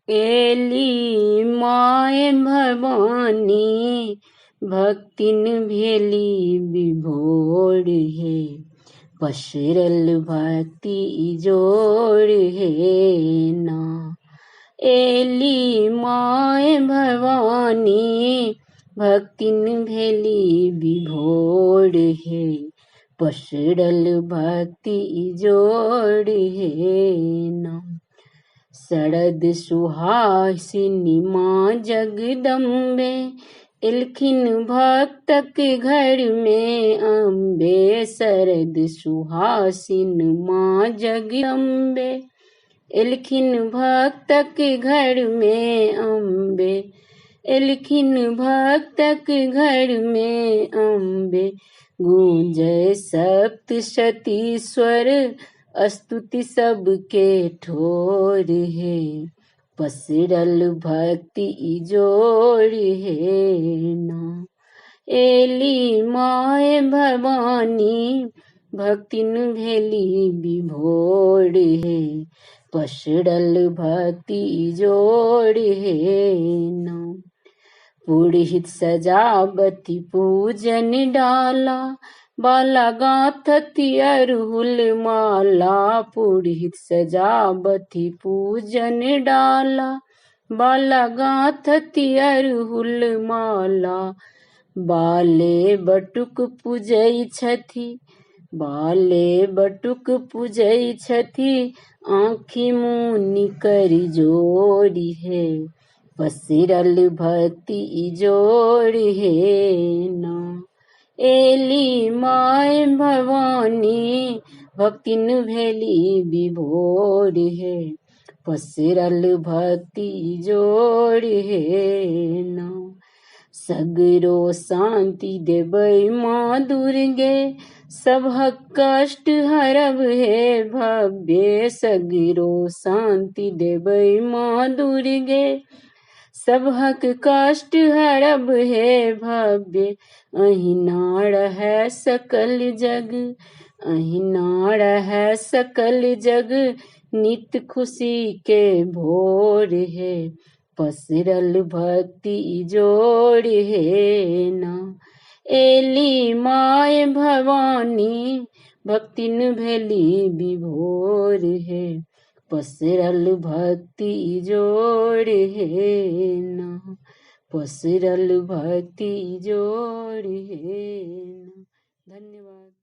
Eli my Bhavani भक्तिन भेली विभोर हे, पसरल भक्ति जोड़ हे ना। एली माय भवानी भक्तिन भेली विभोर हे, पसरल भक्ति जोड़ हे ना। शरद सुहासिनी माँ जगदम्बे, एलखिन भक्तक घर में अम्बे। शरद सुहासिन माँ जगदम्बे, एलखिन भक्तक घर में अम्बे। एलखिन भक्तक घर में अम्बे, गूंजय सप्तशती स्वर, स्तुति सबके ठोर हे, पसरल भक्ति जोड़ हे ना। एली माय भवानी भक्तिन भेली विभोर हे, पसरल भक्ति जोड़ हे ना। पुरोहित सजावती पूजन डाला, बाला गाथती अरहुल माला। पुरोहित सजावती पूजन डाला, बाला गाथती अरहुल माला। बाले बटुक पूजै छथि, बाले बटुक पूजै छथि, आँखि मुनि कर जोड़ी है, पसरल भक्ति जोड़ हे ना। एली माय भवानी भक्तिन भेली विभोर हे, पसरल भक्ति जोड़ हे ना। सगरो शांति देबै माँ दुर्गे, सबहक कष्ट हरब हे भव्य। सगरो शांति देबै माँ दुर्गे, सबहक कष्ट हरब हे भव्य। अहिना रहै सकल जग, अहिना रहै सकल जग, नित खुशी के भोर हे, पसरल भक्ति जोड़ हे ना। एली माय भवानी भक्तिन भेली विभोर हे, पसरल भक्ति जोड़ हे ना। पसरल भक्ति जोड़ हे ना। धन्यवाद।